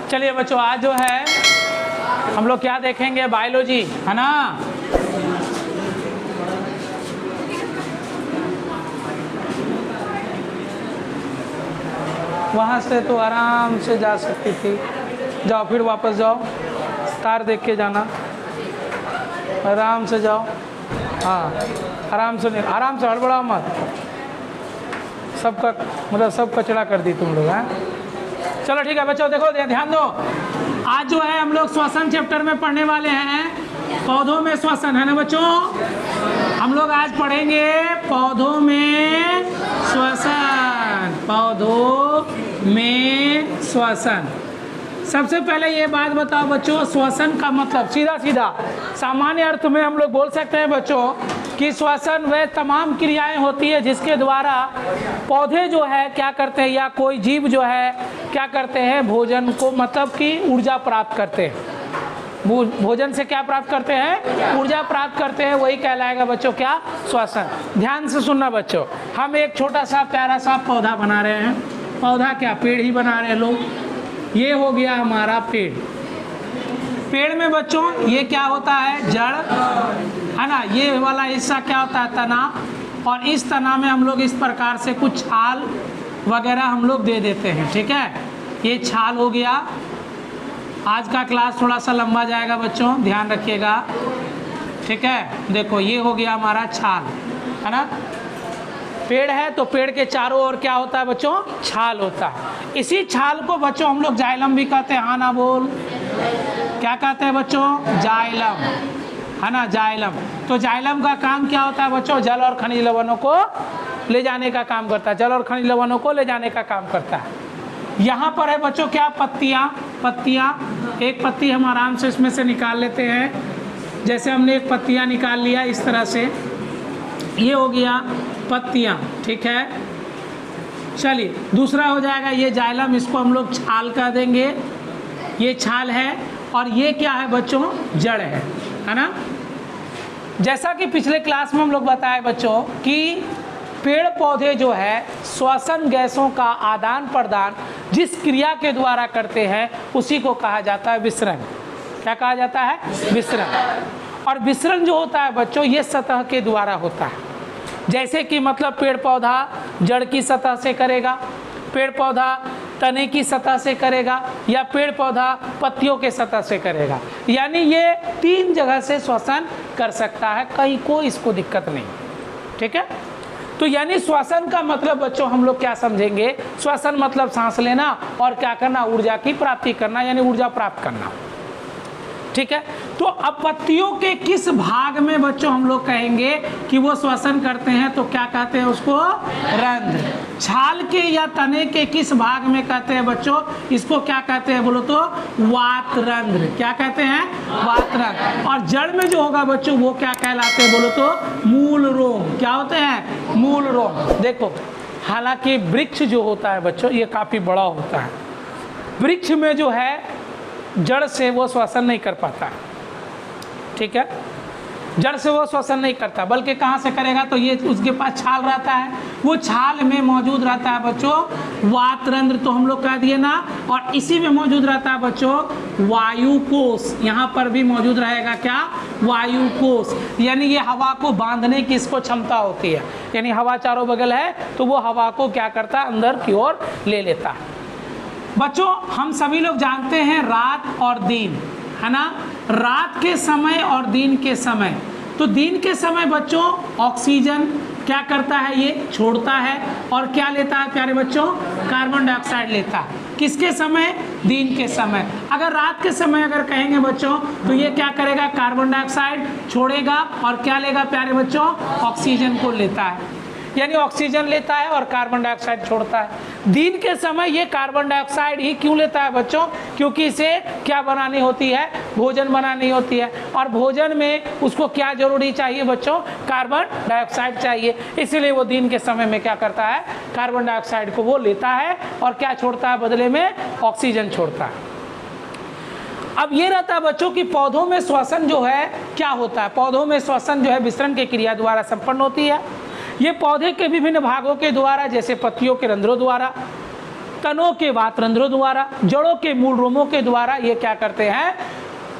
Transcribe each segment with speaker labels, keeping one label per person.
Speaker 1: चलिए बच्चों, आज जो है हम लोग क्या देखेंगे, बायोलॉजी, है ना। वहाँ से तो आराम से जा सकती थी, जाओ फिर वापस जाओ, तार देख के जाना, आराम से जाओ। हाँ, आराम से नहीं, आराम से, हड़बड़ाओ मत। सबका मतलब सब कचरा कर दी तुम लोग, हैं। चलो ठीक है बच्चों, देखो ध्यान दो। आज जो है हम लोग श्वसन चैप्टर में पढ़ने वाले हैं, पौधों में श्वसन, है ना बच्चों। हम लोग आज पढ़ेंगे पौधों में श्वसन, पौधों में श्वसन। सबसे पहले ये बात बताओ बच्चों, श्वसन का मतलब सीधा सीधा सामान्य अर्थ में हम लोग बोल सकते हैं बच्चों कि श्वसन वह तमाम क्रियाएं होती है जिसके द्वारा पौधे जो है क्या करते हैं, या कोई जीव जो है क्या करते हैं, भोजन को मतलब कि ऊर्जा प्राप्त करते हैं। भोजन से क्या प्राप्त करते हैं, ऊर्जा प्राप्त करते हैं, वही कहलाएगा बच्चों क्या, श्वसन। ध्यान से सुनना बच्चों, हम एक छोटा सा प्यारा सा पौधा बना रहे हैं। पौधा क्या, पेड़ ही बना रहे हैं लोग। ये हो गया हमारा पेड़। पेड़ में बच्चों ये क्या होता है, जड़, है ना। ये वाला हिस्सा क्या होता है, तना। और इस तना में हम लोग इस प्रकार से कुछ छाल वगैरह हम लोग दे देते हैं, ठीक है। ये छाल हो गया। आज का क्लास थोड़ा सा लंबा जाएगा बच्चों, ध्यान रखिएगा, ठीक है। देखो ये हो गया हमारा छाल, है ना। पेड़ है तो पेड़ के चारों ओर क्या होता है बच्चों, छाल होता है। इसी छाल को बच्चों हम लोग जाइलम भी कहते हैं, हाँ ना बोल, क्या कहते हैं बच्चों, जाइलम, है ना, जाइलम। तो जाइलम का काम क्या होता है बच्चों, जल और खनिज लवणों को ले जाने का काम करता है, जल और खनिज लवणों को ले जाने का काम करता है। यहाँ पर है बच्चों क्या, पत्तियाँ। पत्तियाँ, एक पत्ती हम आराम से इसमें से निकाल लेते हैं। जैसे हमने एक पत्तियाँ निकाल लिया इस तरह से, ये हो गया पत्तियाँ, ठीक है। चलिए दूसरा हो जाएगा ये जाइलम, इसको हम लोग छाल कह देंगे। ये छाल है। और ये क्या है बच्चों, जड़ है ना। जैसा कि पिछले क्लास में हम लोग बताए बच्चों कि पेड़ पौधे जो है श्वसन गैसों का आदान प्रदान जिस क्रिया के द्वारा करते हैं उसी को कहा जाता है विसरण। क्या कहा जाता है, विसरण। और विसरण जो होता है बच्चों ये सतह के द्वारा होता है। जैसे कि मतलब पेड़ पौधा जड़ की सतह से करेगा, पेड़ पौधा तने की सतह से करेगा, या पेड़ पौधा पत्तियों के सतह से करेगा। यानी ये तीन जगह से श्वसन कर सकता है, कहीं कोई इसको दिक्कत नहीं, ठीक है। तो यानी श्वसन का मतलब बच्चों हम लोग क्या समझेंगे, श्वसन मतलब सांस लेना और क्या करना, ऊर्जा की प्राप्ति करना, यानी ऊर्जा प्राप्त करना, ठीक है। तो अब पत्तियों के किस भाग में बच्चों हम लोग कहेंगे कि वो श्वसन करते हैं, तो क्या कहते हैं उसको, रंध्र। छाल के या तने के किस भाग में कहते हैं बच्चों, इसको क्या कहते हैं बोलो तो, वातरंध्र। क्या कहते हैं, वातरंध्र। और जड़ में जो होगा बच्चों वो क्या कहलाते हैं बोलो तो, मूल रोम। क्या होते हैं, मूल रोम। देखो हालांकि वृक्ष जो होता है बच्चों ये काफ़ी बड़ा होता है, वृक्ष में जो है जड़ से वो श्वसन नहीं कर पाता, ठीक है। जड़ से वो श्वसन नहीं करता, बल्कि कहाँ से करेगा, तो ये उसके पास छाल रहता है, वो छाल में मौजूद रहता है बच्चों वातरंध्र, तो हम लोग कह दिए ना। और इसी में मौजूद रहता है बच्चों वायुकोश। यहाँ पर भी मौजूद रहेगा क्या, वायुकोश। यानी ये हवा को बांधने की इसको क्षमता होती है, यानी हवा चारों बगल है तो वो हवा को क्या करता है, अंदर की ओर ले लेता है। बच्चों हम सभी लोग जानते हैं रात और दिन, है ना। रात के समय और दिन के समय, तो दिन के समय बच्चों ऑक्सीजन क्या करता है, ये छोड़ता है, और क्या लेता है प्यारे बच्चों, कार्बन डाइऑक्साइड लेता है। किसके समय, दिन के समय। अगर रात के समय अगर कहेंगे बच्चों तो ये क्या करेगा, कार्बन डाइऑक्साइड छोड़ेगा और क्या लेगा प्यारे बच्चों, ऑक्सीजन को लेता है। यानी ऑक्सीजन लेता है और कार्बन डाइऑक्साइड छोड़ता है। दिन के समय ये कार्बन डाइऑक्साइड ही क्यों लेता है बच्चों, क्योंकि इसे क्या बनानी होती है, भोजन बनानी होती है। और भोजन में उसको क्या जरूरी चाहिए बच्चों, कार्बन डाइऑक्साइड चाहिए। इसीलिए वो दिन के समय में क्या करता है, कार्बन डाइऑक्साइड को वो लेता है और क्या छोड़ता है बदले में, ऑक्सीजन छोड़ता है। अब ये रहता है बच्चों कि पौधों में श्वसन जो है क्या होता है, पौधों में श्वसन जो है विसरण की क्रिया द्वारा संपन्न होती है। ये पौधे के विभिन्न भागों के द्वारा, जैसे पत्तियों के रंध्रों द्वारा, तनों के वातरंध्रों द्वारा, जड़ों के मूल रोमों के द्वारा ये क्या करते हैं।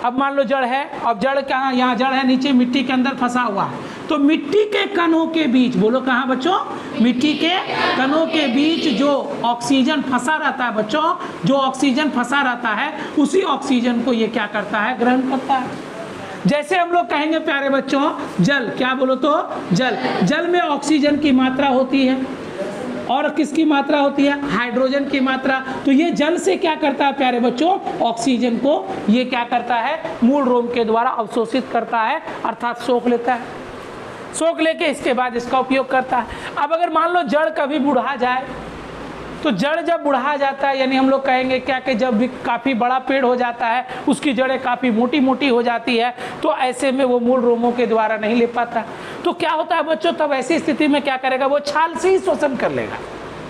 Speaker 1: अब मान लो जड़ है, अब जड़ कहाँ, यहाँ जड़ है नीचे मिट्टी के अंदर फंसा हुआ है, तो मिट्टी के कणों के बीच, बोलो कहाँ बच्चों, मिट्टी के कणों के बीच जो ऑक्सीजन फंसा रहता है बच्चों, जो ऑक्सीजन फंसा रहता है उसी ऑक्सीजन को ये क्या करता है, ग्रहण करता है। जैसे हम लोग कहेंगे प्यारे बच्चों जल, क्या बोलो तो जल, जल में ऑक्सीजन की मात्रा होती है और किसकी मात्रा होती है, हाइड्रोजन की मात्रा। तो ये जल से क्या करता है प्यारे बच्चों, ऑक्सीजन को ये क्या करता है, मूल रोम के द्वारा अवशोषित करता है, अर्थात सोख लेता है। सोख लेके इसके बाद इसका उपयोग करता है। अब अगर मान लो जड़ कभी बुढ़ा जाए, तो जड़ जब बुढ़ा जाता है, यानी हम लोग कहेंगे क्या कि जब भी काफ़ी बड़ा पेड़ हो जाता है, उसकी जड़ें काफ़ी मोटी मोटी हो जाती है, तो ऐसे में वो मूल रोमों के द्वारा नहीं ले पाता। तो क्या होता है बच्चों, तब ऐसी स्थिति में क्या करेगा, वो छाल से ही शोषण कर लेगा,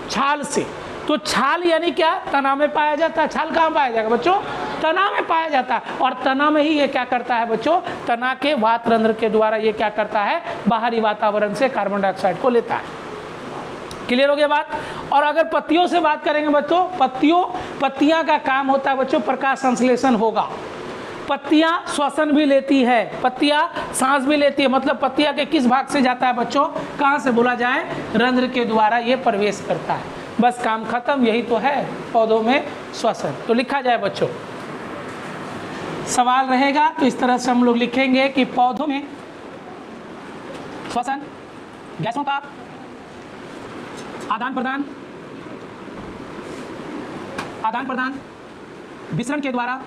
Speaker 1: छाल से। तो छाल यानी क्या, तना में पाया जाता है। छाल कहाँ पाया जाएगा बच्चों, तना में पाया जाता है, और तना में ही ये क्या करता है बच्चों, तना के वातरंध्र के द्वारा ये क्या करता है, बाहरी वातावरण से कार्बन डाइऑक्साइड को लेता है। क्लियर हो गया बात। और अगर पत्तियों से बात करेंगे बच्चों, पत्तियां का काम होता है बच्चों, प्रकाश संश्लेषण होगा। पत्तियां श्वसन भी लेती है, पत्तियां सांस भी लेती है, मतलब पत्तियां के किस भाग से जाता है बच्चों, कहाँ से बोला जाए, रंध्र के द्वारा ये प्रवेश करता है। बस काम खत्म, यही तो है पौधों में श्वसन। तो लिखा जाए बच्चों, सवाल रहेगा तो इस तरह से हम लोग लिखेंगे कि पौधों में श्वसन गैसों का आदान प्रदान विसरण के द्वारा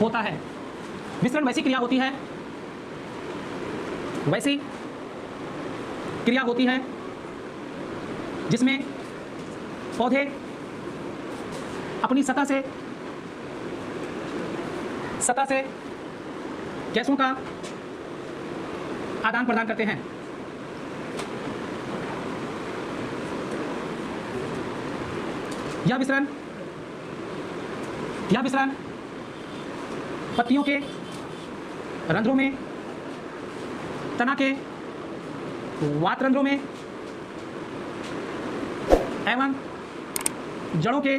Speaker 1: होता है। विसरण वैसी क्रिया होती है जिसमें पौधे अपनी सतह से गैसों का आदान प्रदान करते हैं। यह विसरण पत्तियों के रंध्रों में, तना के वातरंध्रों में एवं जड़ों के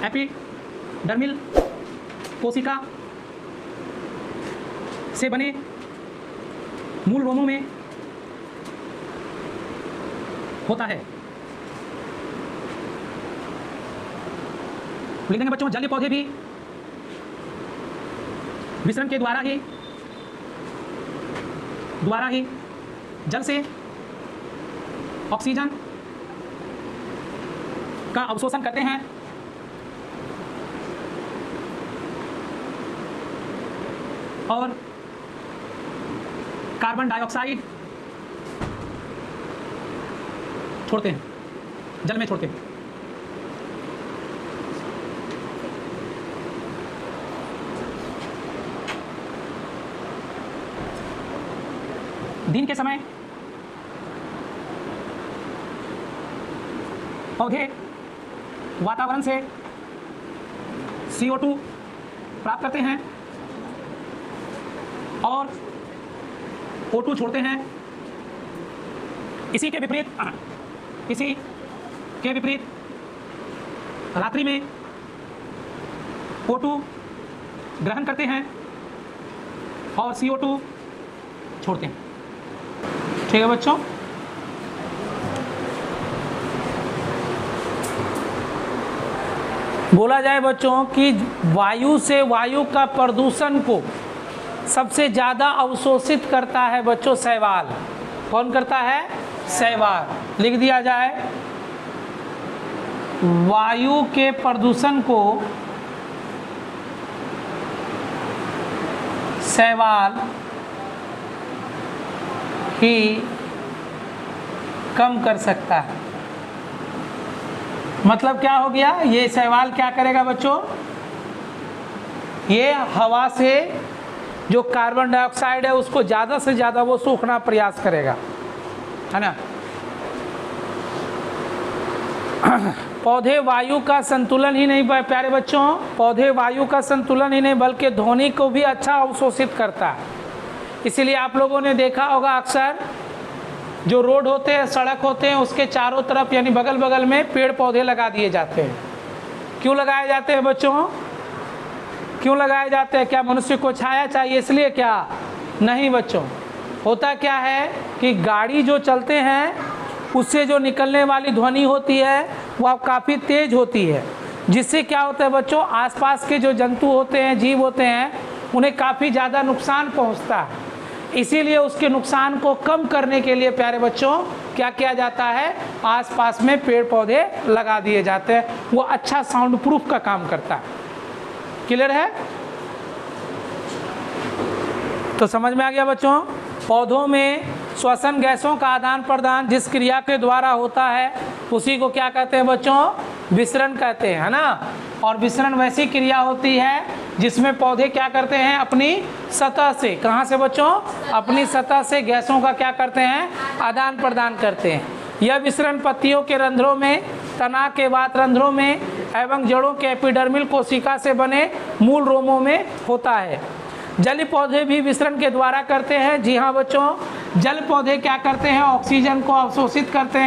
Speaker 1: एपिडर्मिल कोशिका से बने मूल रोमों में होता है। लिखेंगे बच्चों, जलीय पौधे भी विसरण के द्वारा ही जल से ऑक्सीजन का अवशोषण करते हैं और कार्बन डाइऑक्साइड छोड़ते हैं, जल में छोड़ते हैं। दिन के समय पौधे वातावरण से CO2 प्राप्त करते हैं और O2 छोड़ते हैं। इसी के विपरीत रात्रि में O2 ग्रहण करते हैं और CO2 छोड़ते हैं। ठीक है बच्चों, बोला जाए बच्चों कि वायु से वायु का प्रदूषण को सबसे ज़्यादा अवशोषित करता है बच्चों शैवाल। कौन करता है? शैवाल। लिख दिया जाए, वायु के प्रदूषण को शैवाल ही कम कर सकता है। मतलब क्या हो गया, ये शैवाल क्या करेगा बच्चों, ये हवा से जो कार्बन डाइऑक्साइड है उसको ज़्यादा से ज़्यादा वो सोखना प्रयास करेगा, है ना। पौधे वायु का संतुलन ही नहीं, प्यारे बच्चों, पौधे वायु का संतुलन ही नहीं बल्कि ध्वनि को भी अच्छा अवशोषित करता है। इसीलिए आप लोगों ने देखा होगा अक्सर जो रोड होते हैं, सड़क होते हैं, उसके चारों तरफ यानी बगल बगल में पेड़ पौधे लगा दिए जाते हैं। क्यों लगाए जाते हैं बच्चों? क्यों लगाए जाते हैं? क्या मनुष्य को छाया चाहिए इसलिए क्या? नहीं बच्चों, होता क्या है कि गाड़ी जो चलते हैं उससे जो निकलने वाली ध्वनि होती है वह काफ़ी तेज होती है, जिससे क्या होता है बच्चों, आसपास के जो जंतु होते हैं, जीव होते हैं, उन्हें काफ़ी ज़्यादा नुकसान पहुंचता है। इसीलिए उसके नुकसान को कम करने के लिए प्यारे बच्चों क्या किया जाता है, आसपास में पेड़ पौधे लगा दिए जाते हैं। वो अच्छा साउंड प्रूफ का काम करता है। क्लियर है? तो समझ में आ गया बच्चों? पौधों में श्वसन गैसों का आदान प्रदान जिस क्रिया के द्वारा होता है उसी को क्या कहते हैं बच्चों? विसरण कहते हैं, है ना। और विसरण वैसी क्रिया होती है जिसमें पौधे क्या करते हैं, अपनी सतह से, कहाँ से बच्चों? अपनी सतह से गैसों का क्या करते हैं, आदान प्रदान करते हैं। यह विसरण पत्तियों के रंध्रों में, तना के वात रंध्रों में एवं जड़ों के एपिडर्मिल कोशिका से बने मूल रोमों में होता है। जल पौधे भी विसरण के द्वारा करते हैं। जी हाँ बच्चों, जल पौधे क्या करते हैं, ऑक्सीजन को अवशोषित करते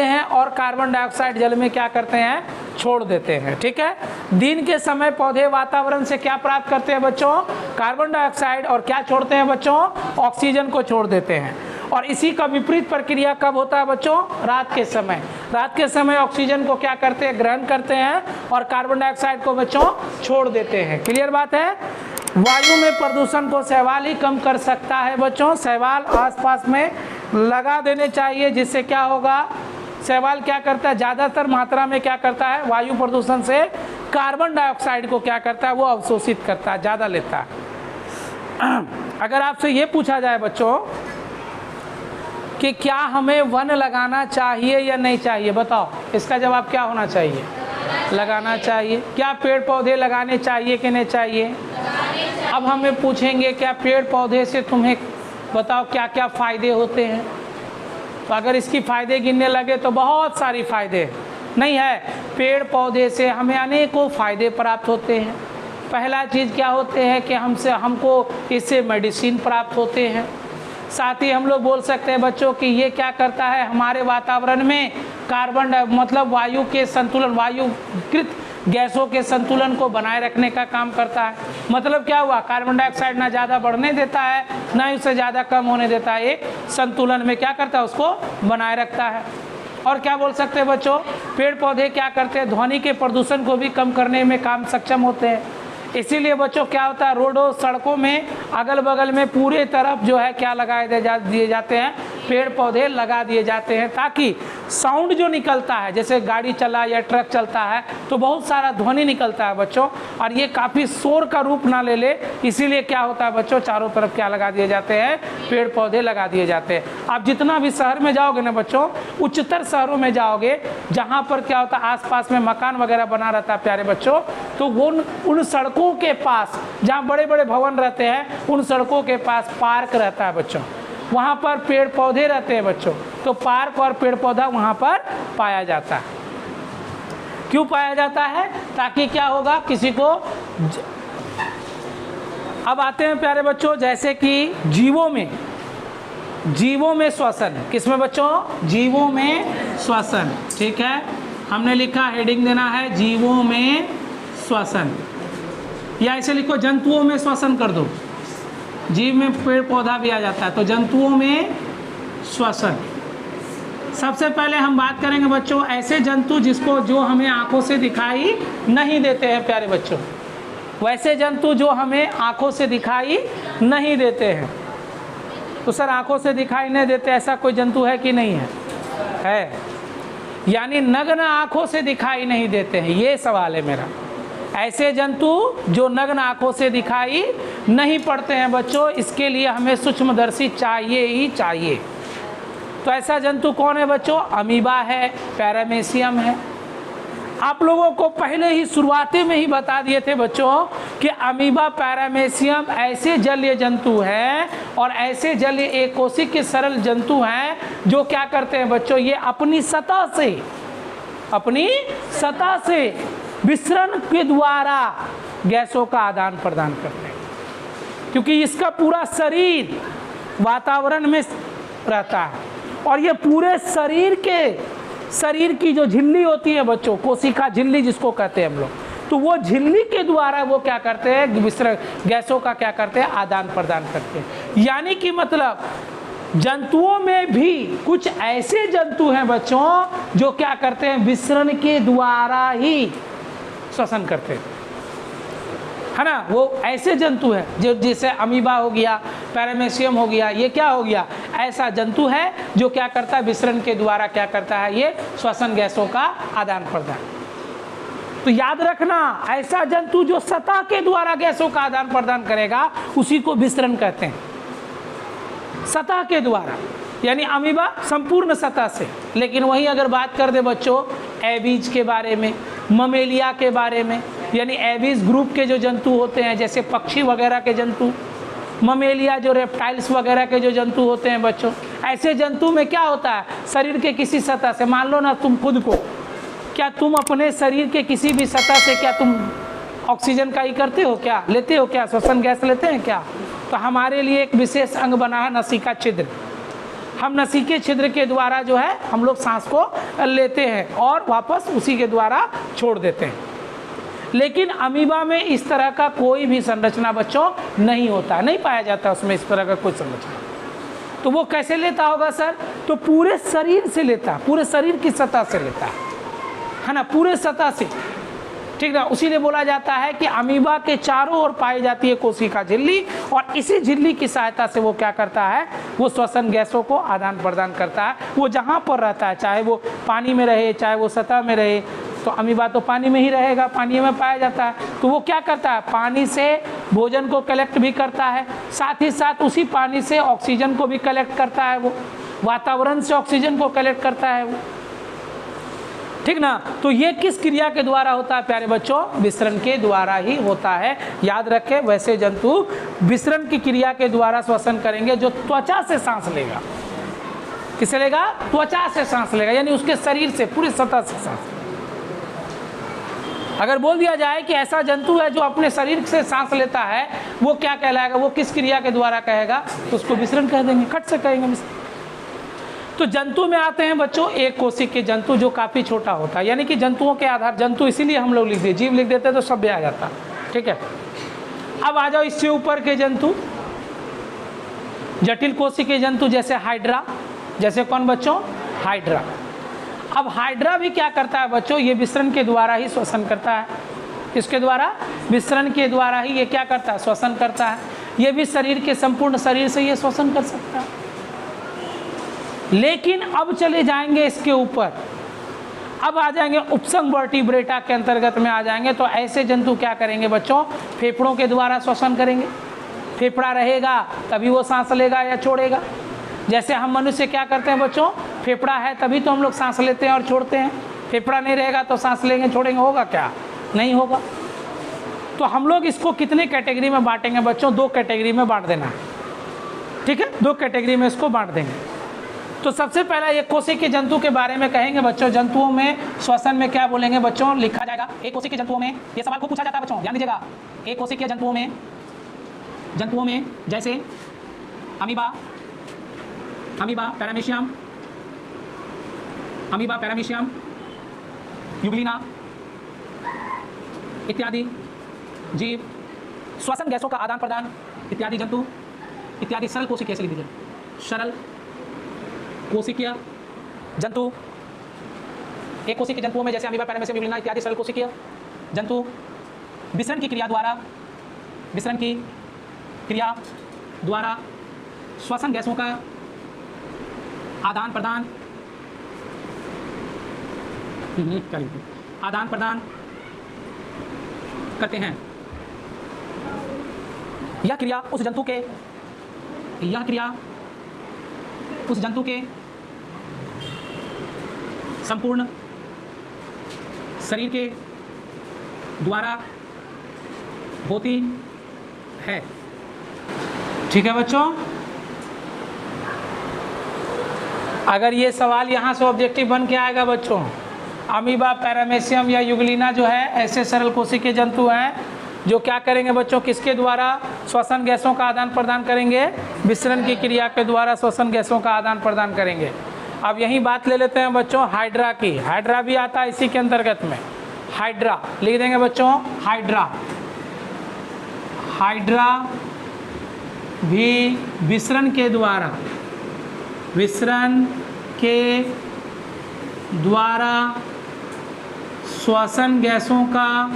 Speaker 1: हैं और कार्बन डाइऑक्साइड जल में क्या करते हैं, छोड़ देते हैं। ठीक है। दिन के समय पौधे वातावरण से क्या प्राप्त करते हैं बच्चों? कार्बन डाइऑक्साइड, और क्या छोड़ते हैं बच्चों? ऑक्सीजन को छोड़ देते हैं। और इसी का विपरीत प्रक्रिया कब होता है बच्चों? रात के समय। रात के समय ऑक्सीजन को क्या करते हैं, ग्रहण करते हैं और कार्बन डाइऑक्साइड को बच्चों छोड़ देते हैं। क्लियर बात है? वायु में प्रदूषण को शैवाल ही कम कर सकता है बच्चों। शैवाल आसपास में लगा देने चाहिए, जिससे क्या होगा, शैवाल क्या करता है, ज़्यादातर मात्रा में क्या करता है, वायु प्रदूषण से कार्बन डाइऑक्साइड को क्या करता है, वो अवशोषित करता है, ज़्यादा लेता है। अगर आपसे ये पूछा जाए बच्चों कि क्या हमें वन लगाना चाहिए या नहीं चाहिए, बताओ, इसका जवाब क्या होना चाहिए? लगाना चाहिए। क्या पेड़ पौधे लगाने चाहिए कि नहीं चाहिए? अब हमें पूछेंगे क्या पेड़ पौधे से तुम्हें बताओ क्या क्या फ़ायदे होते हैं, तो अगर इसकी फ़ायदे गिनने लगे तो बहुत सारी फ़ायदे नहीं है। पेड़ पौधे से हमें अनेकों फ़ायदे प्राप्त होते हैं। पहला चीज़ क्या होते हैं कि हमको इससे मेडिसिन प्राप्त होते हैं। साथ ही हम लोग बोल सकते हैं बच्चों कि ये क्या करता है, हमारे वातावरण में कार्बन मतलब वायु के संतुलन, वायुकृत गैसों के संतुलन को बनाए रखने का काम करता है। मतलब क्या हुआ, कार्बन डाइऑक्साइड ना ज़्यादा बढ़ने देता है ना ही उससे ज़्यादा कम होने देता है, एक संतुलन में क्या करता है, उसको बनाए रखता है। और क्या बोल सकते हैं बच्चों, पेड़ पौधे क्या करते हैं, ध्वनि के प्रदूषण को भी कम करने में काम सक्षम होते हैं। इसीलिए बच्चों क्या होता है, रोडों सड़कों में अगल बगल में पूरे तरफ जो है क्या लगाए दिए जाते हैं, पेड़ पौधे लगा दिए जाते हैं, ताकि साउंड जो निकलता है, जैसे गाड़ी चला या ट्रक चलता है तो बहुत सारा ध्वनि निकलता है बच्चों, और ये काफ़ी शोर का रूप ना ले ले, इसीलिए क्या होता है बच्चों, चारों तरफ क्या लगा दिए जाते हैं, पेड़ पौधे लगा दिए जाते हैं। आप जितना भी शहर में जाओगे ना बच्चों, उच्चतर शहरों में जाओगे जहाँ पर क्या होता है आसपास में मकान वगैरह बना रहता है प्यारे बच्चों, तो वो उन सड़कों के पास जहाँ बड़े बड़े भवन रहते हैं, उन सड़कों के पास पार्क रहता है बच्चों, वहाँ पर पेड़ पौधे रहते हैं बच्चों, तो पार्क और पेड़ पौधा वहाँ पर पाया जाता है। क्यों पाया जाता है, ताकि क्या होगा, किसी को अब आते हैं प्यारे बच्चों, जैसे कि जीवों में श्वसन, किसमें बच्चों, जीवों में श्वसन। ठीक है, हमने लिखा, हेडिंग देना है जीवों में श्वसन, या ऐसे लिखो जंतुओं में श्वसन कर दो, जीव में पेड़ पौधा भी आ जाता है, तो जंतुओं में श्वसन। सबसे पहले हम बात करेंगे बच्चों ऐसे जंतु जो हमें आंखों से दिखाई नहीं देते हैं प्यारे बच्चों, वैसे जंतु जो हमें आंखों से दिखाई नहीं देते हैं। तो सर आंखों से दिखाई नहीं देते, ऐसा कोई जंतु है कि नहीं है? है, यानी नग्न आंखों से दिखाई नहीं देते हैं, ये सवाल है मेरा। ऐसे जंतु जो नग्न आंखों से दिखाई नहीं पड़ते हैं बच्चों, इसके लिए हमें सूक्ष्मदर्शी चाहिए ही चाहिए। तो ऐसा जंतु कौन है बच्चों? अमीबा है, पैरामेसियम है। आप लोगों को पहले ही शुरुआती में ही बता दिए थे बच्चों कि अमीबा, पैरामेसियम ऐसे जलीय जंतु हैं और ऐसे जलीय एकोशिक के सरल जंतु हैं जो क्या करते हैं बच्चों, ये अपनी सतह से विसरण के द्वारा गैसों का आदान प्रदान करते हैं। क्योंकि इसका पूरा शरीर वातावरण में रहता है। और ये पूरे शरीर की जो झिल्ली होती है बच्चों, कोशिका झिल्ली जिसको कहते हैं हम लोग, तो वो झिल्ली के द्वारा वो क्या करते हैं, विसर्जन गैसों का क्या करते हैं, आदान प्रदान करते हैं। यानी कि मतलब जंतुओं में भी कुछ ऐसे जंतु हैं बच्चों जो क्या करते हैं, विसरण के द्वारा ही श्वसन करते हैं, है ना। वो ऐसे जंतु हैं जो जैसे अमीबा हो गया, पैरामेशियम हो गया, ये क्या हो गया, ऐसा जंतु है जो क्या करता है, विसरण के द्वारा क्या करता है, ये श्वसन गैसों का आदान प्रदान। तो याद रखना, ऐसा जंतु जो सतह के द्वारा गैसों का आदान प्रदान करेगा उसी को विसरण कहते हैं, सतह के द्वारा, यानी अमीबा संपूर्ण सतह से। लेकिन वहीं अगर बात कर दे बच्चों एबीज के बारे में, ममेलिया के बारे में, यानी एबीज ग्रुप के जो जंतु होते हैं जैसे पक्षी वगैरह के जंतु, ममेलिया जो रेप्टाइल्स वगैरह के जो जंतु होते हैं बच्चों, ऐसे जंतु में क्या होता है, शरीर के किसी सतह से, मान लो ना तुम खुद को, क्या तुम अपने शरीर के किसी भी सतह से क्या तुम ऑक्सीजन का ही करते हो, क्या लेते हो, क्या श्वसन गैस लेते हैं क्या। तो हमारे लिए एक विशेष अंग बना है नसिका छिद्र, हम नसिके छिद्र के द्वारा जो है हम लोग सांस को लेते हैं और वापस उसी के द्वारा छोड़ देते हैं। लेकिन अमीबा में इस तरह का कोई भी संरचना बच्चों नहीं होता, नहीं पाया जाता उसमें इस तरह का कोई संरचना। तो वो कैसे लेता होगा सर, तो पूरे शरीर से लेता, पूरे शरीर की सतह से लेता है ना, पूरे सतह से, ठीक ना। उसीलिए बोला जाता है कि अमीबा के चारों ओर पाई जाती है कोशिका झिल्ली, और इसी झिल्ली की सहायता से वो क्या करता है, वो श्वसन गैसों को आदान प्रदान करता है। वो जहाँ पर रहता है, चाहे वो पानी में रहे चाहे वो सतह में रहे, तो अमीबा तो पानी में ही रहेगा, पानी में पाया जाता है, तो वो क्या करता है, पानी से भोजन को कलेक्ट भी करता है, साथ ही साथ उसी पानी से ऑक्सीजन को भी कलेक्ट करता है, वो वातावरण से ऑक्सीजन को कलेक्ट करता है वो, ठीक ना। तो ये किस क्रिया के द्वारा होता है प्यारे बच्चों, विसरण के द्वारा ही होता है। याद रखें, वैसे जंतु विसरण की क्रिया के द्वारा श्वसन करेंगे जो त्वचा से सांस लेगा, किसे लेगा, त्वचा से सांस लेगा, यानी उसके शरीर से, पूरी सतह से सांस। अगर बोल दिया जाए कि ऐसा जंतु है जो अपने शरीर से सांस लेता है, वो क्या कहलाएगा, वो किस क्रिया के द्वारा कहेगा, तो उसको विसरण कह देंगे, खट से कहेंगे विसरण। तो जंतु में आते हैं बच्चों एक कोशिक के जंतु जो काफ़ी छोटा होता है, यानी कि जंतुओं के आधार, जंतु इसीलिए हम लोग लिख दिए, जीव लिख देते तो सभ्य आ जाता, ठीक है। अब आ जाओ इससे ऊपर के जंतु, जटिल कोशिक के जंतु जैसे हाइड्रा, जैसे कौन बच्चों, हाइड्रा। अब हाइड्रा भी क्या करता है बच्चों, ये विसरण के द्वारा ही श्वसन करता है, किसके द्वारा, विसरण के द्वारा ही ये क्या करता है, श्वसन करता है। ये भी शरीर के, संपूर्ण शरीर से ये श्वसन कर सकता है। लेकिन अब चले जाएंगे इसके ऊपर, अब आ जाएंगे उपसंग वर्टिब्रेटा के अंतर्गत में आ जाएंगे। तो ऐसे जंतु क्या करेंगे बच्चों, फेफड़ों के द्वारा श्वसन करेंगे, फेफड़ा रहेगा तभी वो सांस लेगा या छोड़ेगा। जैसे हम मनुष्य क्या करते हैं बच्चों, फेफड़ा है तभी तो हम लोग सांस लेते हैं और छोड़ते हैं, फेफड़ा नहीं रहेगा तो सांस लेंगे छोड़ेंगे, होगा क्या, नहीं होगा। तो हम लोग इसको कितने कैटेगरी में बांटेंगे बच्चों, दो कैटेगरी में बांट देना, ठीक है, दो कैटेगरी में इसको बांट देंगे। तो सबसे पहला एक कोशिक के जंतु के बारे में कहेंगे बच्चों, जंतुओं में श्वसन में क्या बोलेंगे बच्चों, लिखा जाएगा एक कोशिक के जंतुओं में, ये सवाल को पूछा जाता है बच्चों, ध्यान दीजिएगा। एक कोशिक के जंतुओं में जैसे अमीबा, पैरामीशियम, यूग्लिना इत्यादि जीव, श्वसन गैसों का आदान प्रदान इत्यादि जंतु इत्यादि सरल कोशिकीय से लिख दीजिए, सरल कोशिकीय जंतु। एक कोशिकीय जंतुओं में जैसे अमीबा, पैरामीशियम, यूग्लिना इत्यादि सरल कोशिकीय जंतु विसरण की क्रिया द्वारा श्वसन गैसों का आदान प्रदान करते हैं। यह क्रिया उस जंतु के संपूर्ण शरीर के द्वारा होती है, ठीक है बच्चों। अगर ये सवाल यहाँ से ऑब्जेक्टिव बन के आएगा बच्चों, अमीबा, पैरामीशियम या यूग्लिना जो है ऐसे सरल कोशिकीय जंतु हैं जो क्या करेंगे बच्चों, किसके द्वारा श्वसन गैसों का आदान प्रदान करेंगे, विसरण की क्रिया के द्वारा श्वसन गैसों का आदान प्रदान करेंगे। अब यही बात ले लेते हैं बच्चों हाइड्रा की। हाइड्रा भी आता है इसी के अंतर्गत में। हाइड्रा लिख देंगे बच्चों, हाइड्रा। हाइड्रा भी विसरण के द्वारा, विसरण के द्वारा श्वसन गैसों का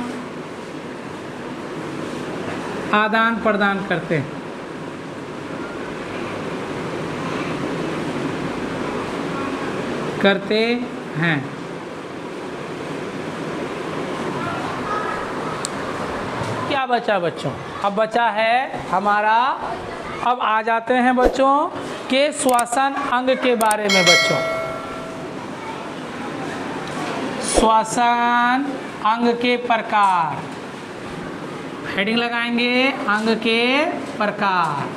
Speaker 1: आदान प्रदान करते हैं। क्या बचा बच्चों, अब बचा है हमारा, अब आ जाते हैं बच्चों के श्वसन अंग के बारे में। बच्चों श्वसन अंग के प्रकार, हेडिंग लगाएंगे, अंग के प्रकार।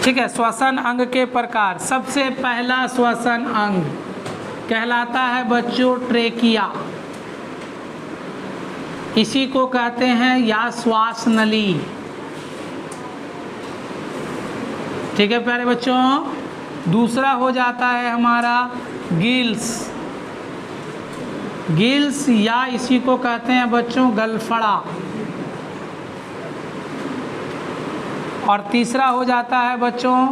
Speaker 1: ठीक है, श्वसन अंग के प्रकार। सबसे पहला श्वसन अंग कहलाता है बच्चों ट्रेकिया। इसी को कहते हैं या श्वास नली। ठीक है प्यारे बच्चों। दूसरा हो जाता है हमारा गिल्स। गिल्स या इसी को कहते हैं बच्चों गलफड़ा। और तीसरा हो जाता है बच्चों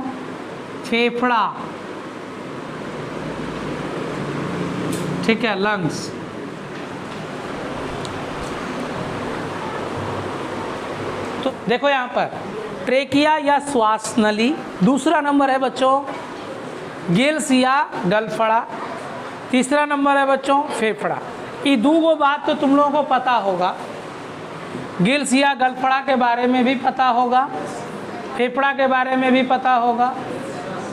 Speaker 1: फेफड़ा। ठीक है, लंग्स। तो देखो यहाँ पर ट्रेकिया या श्वास नली, दूसरा नंबर है बच्चों गिल्स या गलफड़ा, तीसरा नंबर है बच्चों फेफड़ा। ये दो बात तो तुम लोगों को पता होगा, गिल्स या गलफड़ा के बारे में भी पता होगा, फेफड़ा के बारे में भी पता होगा।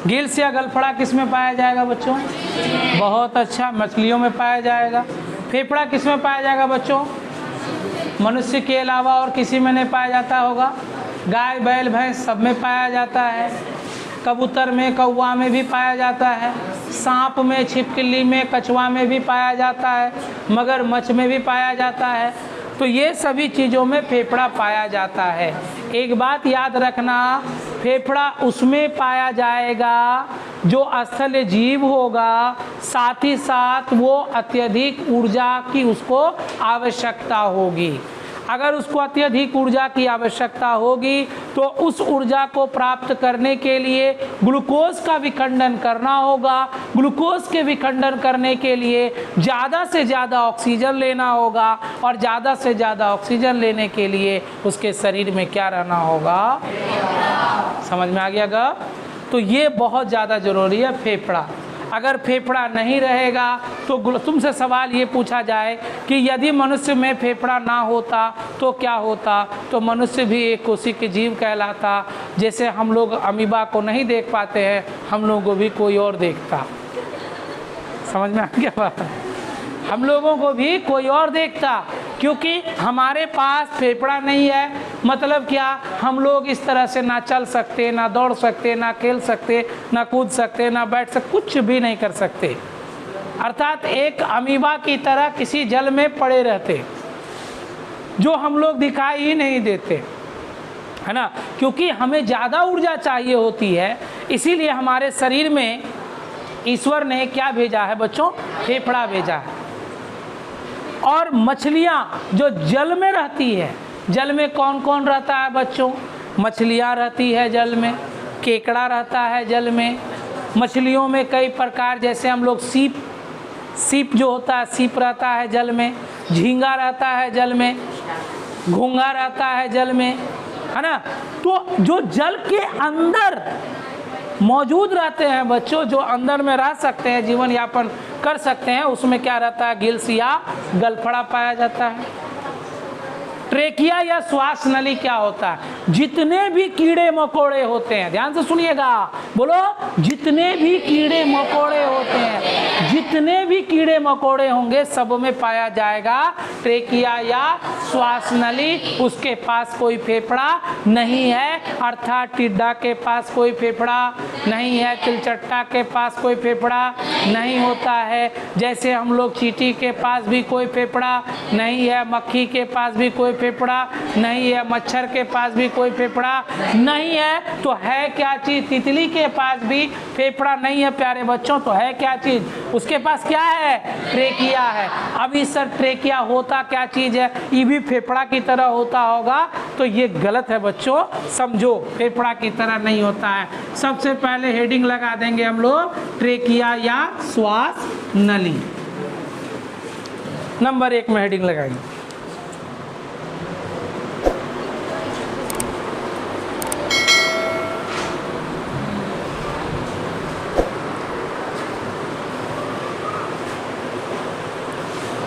Speaker 1: गिल्स या गलफड़ा किस में पाया जाएगा बच्चों? बहुत अच्छा, मछलियों में पाया जाएगा। फेफड़ा किस में पाया जाएगा बच्चों? मनुष्य के अलावा और किसी में नहीं पाया जाता होगा। गाय बैल भैंस सब में पाया जाता है। कबूतर में, कौवा में भी पाया जाता है। सांप में, छिपकली में, कछुआ में भी पाया जाता है। मगरमच्छ में भी पाया जाता है। तो ये सभी चीज़ों में फेफड़ा पाया जाता है। एक बात याद रखना, फेफड़ा उसमें पाया जाएगा जो स्थल जीव होगा, साथ ही साथ वो अत्यधिक ऊर्जा की उसको आवश्यकता होगी। अगर उसको अत्यधिक ऊर्जा की आवश्यकता होगी तो उस ऊर्जा को प्राप्त करने के लिए ग्लूकोज का विखंडन करना होगा। ग्लूकोज के विखंडन करने के लिए ज़्यादा से ज़्यादा ऑक्सीजन लेना होगा, और ज़्यादा से ज़्यादा ऑक्सीजन लेने के लिए उसके शरीर में क्या रहना होगा? समझ में आ गया गा? तो ये बहुत ज़्यादा ज़रूरी है फेफड़ा। अगर फेफड़ा नहीं रहेगा तो तुमसे सवाल ये पूछा जाए कि यदि मनुष्य में फेफड़ा ना होता तो क्या होता? तो मनुष्य भी एक कोशिकीय जीव कहलाता। जैसे हम लोग अमीबा को नहीं देख पाते हैं, हम लोगों को भी कोई और देखता। समझ में आ गया बात? हम लोगों को भी कोई और देखता, क्योंकि हमारे पास फेफड़ा नहीं है। मतलब क्या? हम लोग इस तरह से ना चल सकते, ना दौड़ सकते, ना खेल सकते, ना कूद सकते, ना बैठ सकते, कुछ भी नहीं कर सकते। अर्थात एक अमीबा की तरह किसी जल में पड़े रहते, जो हम लोग दिखाई ही नहीं देते, है ना? क्योंकि हमें ज़्यादा ऊर्जा चाहिए होती है, इसीलिए हमारे शरीर में ईश्वर ने क्या भेजा है बच्चों? फेफड़ा भेजा है। और मछलियाँ जो जल में रहती है, जल में कौन कौन रहता है बच्चों? मछलियाँ रहती है जल में, केकड़ा रहता है जल में। मछलियों में कई प्रकार, जैसे हम लोग सीप जो होता है, सीप रहता है जल में, झींगा रहता है जल में, घोंगा रहता है जल में, है ना? तो जो जल के अंदर मौजूद रहते हैं बच्चों, जो अंदर में रह सकते हैं, जीवन यापन कर सकते हैं, उसमें क्या रहता है? गिल्स या गलफड़ा पाया जाता है। ट्रेकिया या श्वास नली क्या होता है? जितने भी कीड़े मकोड़े होते हैं, ध्यान से सुनिएगा, बोलो, जितने भी कीड़े मकोड़े होते हैं, जितने भी कीड़े मकोड़े होंगे सब में पाया जाएगा ट्रेकिया या श्वास नली। उसके पास कोई फेफड़ा नहीं है, अर्थात टिड्डा के पास कोई फेफड़ा नहीं है, तिलचट्टा के पास कोई फेफड़ा नहीं होता है, जैसे हम लोग चींटी के पास भी कोई फेफड़ा नहीं है, मक्खी के पास भी कोई फेफड़ा नहीं है, मच्छर के पास भी कोई फेफड़ा नहीं है, तो है क्या चीज़? तितली के पास भी फेफड़ा नहीं है प्यारे बच्चों, तो है क्या चीज़? उसके पास क्या है? ट्रेकिया है। अभी सर ट्रेकिया होता क्या चीज़ है? ये भी फेफड़ा की तरह होता होगा, तो ये गलत है बच्चों, समझो, फेफड़ा की तरह नहीं होता है। सबसे पहले हेडिंग लगा देंगे हम लोग ट्रेकिया या श्वास नली, नंबर 1 में हेडिंग लगाएंगे।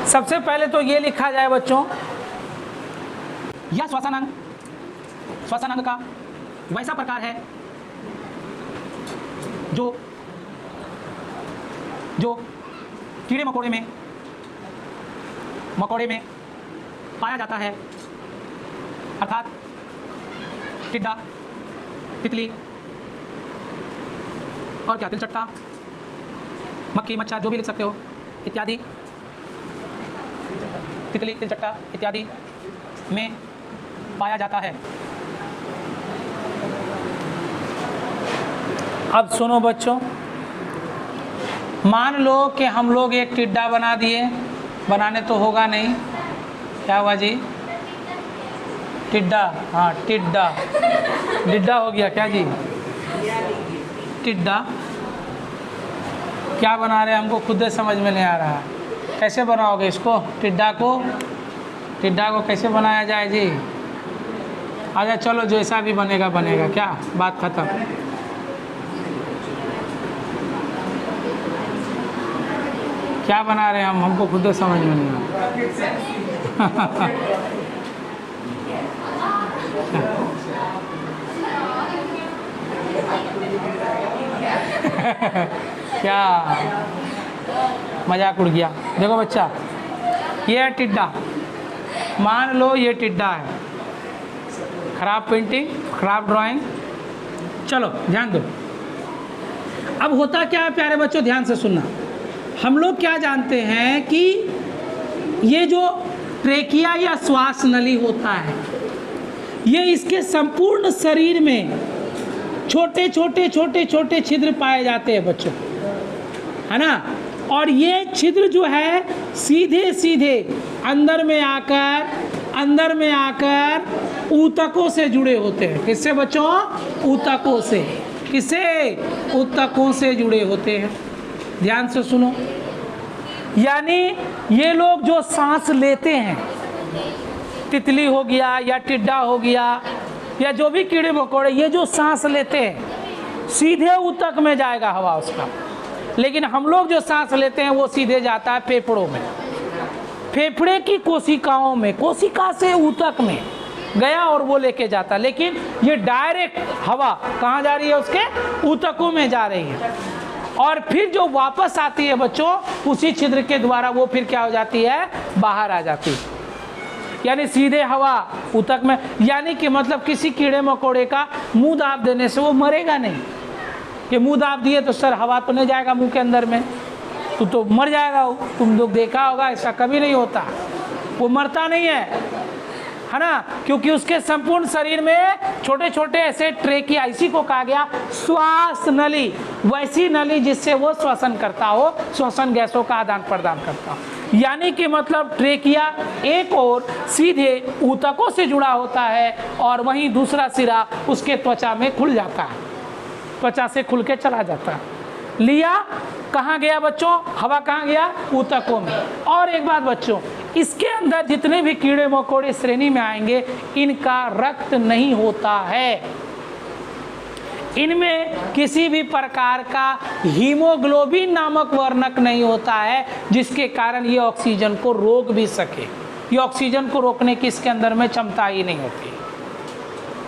Speaker 1: सबसे पहले तो ये लिखा जाए बच्चों, यह श्वसनांग का वैसा प्रकार है जो कीड़े मकोड़े में पाया जाता है, अर्थात टिड्डा, तितली और क्या, तिलचट्टा, मक्खी, मच्छर, जो भी लिख सकते हो, इत्यादि, तितली, तिलचट्टा इत्यादि में पाया जाता है। अब सुनो बच्चों, मान लो कि हम लोग एक टिड्डा बना दिए, बनाने तो होगा नहीं, क्या हुआ जी? टिड्डा, हाँ टिड्डा, डिड्डा हो गया क्या जी? टिड्डा क्या बना रहे हैं हमको खुद समझ में नहीं आ रहा है। कैसे बनाओगे इसको? टिड्डा को कैसे बनाया जाए जी? अच्छा चलो, जैसा भी बनेगा बनेगा, क्या बात खत्म। क्या बना रहे हैं हम, हमको खुद समझ में नहीं आ रहा। क्या मजाक उड़ गया। देखो बच्चा, ये है टिड्डा, मान लो ये टिड्डा है, खराब पेंटिंग, खराब ड्राइंग, चलो ध्यान दो। अब होता क्या है प्यारे बच्चों, ध्यान से सुनना। हम लोग क्या जानते हैं कि ये जो ट्रेकिया या श्वास नली होता है, ये इसके संपूर्ण शरीर में छोटे छोटे छिद्र पाए जाते हैं बच्चों, है ना। और ये छिद्र जो है सीधे अंदर में आकर ऊतकों से जुड़े होते हैं। किससे बच्चों? ऊतकों से। किससे? ऊतकों से जुड़े होते हैं। ध्यान से सुनो, यानी ये लोग जो सांस लेते हैं, तितली हो गया या टिड्डा हो गया या जो भी कीड़े मकोड़े, ये जो सांस लेते हैं सीधे ऊतक में जाएगा हवा उसका, लेकिन हम लोग जो सांस लेते हैं वो सीधे जाता है फेफड़ों में, फेफड़े की कोशिकाओं में, कोशिका से ऊतक में गया और वो लेके जाता। लेकिन ये डायरेक्ट हवा कहाँ जा रही है? उसके ऊतकों में जा रही है, और फिर जो वापस आती है बच्चों, उसी छिद्र के द्वारा वो फिर क्या हो जाती है? बाहर आ जाती है। यानी सीधे हवा ऊतक में, यानी कि मतलब किसी कीड़े मकोड़े का मुंह दाब देने से वो मरेगा नहीं। कि मुंह दाब दिए तो सर हवा तो नहीं जाएगा मुंह के अंदर में, तो मर जाएगा वो। तुम लोग देखा होगा, ऐसा कभी नहीं होता, वो मरता नहीं है ना, क्योंकि उसके संपूर्ण शरीर में छोटे छोटे ऐसे ट्रेकिया, इसी को कहा गया श्वास नली, वैसी नली जिससे वो श्वसन करता हो, श्वसन गैसों का आदान प्रदान करता हो। यानी कि मतलब ट्रेकिया एक और सीधे ऊतकों से जुड़ा होता है और वहीं दूसरा सिरा उसके त्वचा में खुल जाता है, त्वचा से खुल के चला जाता है। लिया कहाँ गया बच्चों? हवा कहाँ गया? ऊतकों में। और एक बात बच्चों, इसके अंदर जितने भी कीड़े मकोड़े श्रेणी में आएंगे, इनका रक्त नहीं होता है, इनमें किसी भी प्रकार का हीमोग्लोबिन नामक वर्णक नहीं होता है, जिसके कारण ये ऑक्सीजन को रोक भी सके। ये ऑक्सीजन को रोकने की इसके अंदर में क्षमता ही नहीं होती।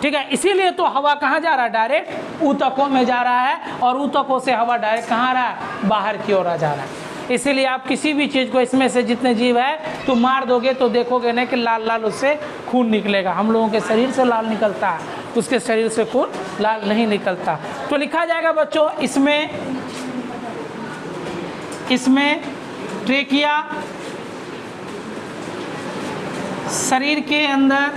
Speaker 1: ठीक है, इसीलिए तो हवा कहाँ जा रहा है, डायरेक्ट ऊतकों में जा रहा है, और ऊतकों से हवा डायरेक्ट कहाँ आ रहा है, बाहर की ओर आ जा रहा है। इसीलिए आप किसी भी चीज़ को, इसमें से जितने जीव है तो मार दोगे तो देखोगे ना कि लाल लाल उससे खून निकलेगा। हम लोगों के शरीर से लाल निकलता है, उसके शरीर से खून लाल नहीं निकलता। तो लिखा जाएगा बच्चों इसमें ट्रेकिया शरीर के अंदर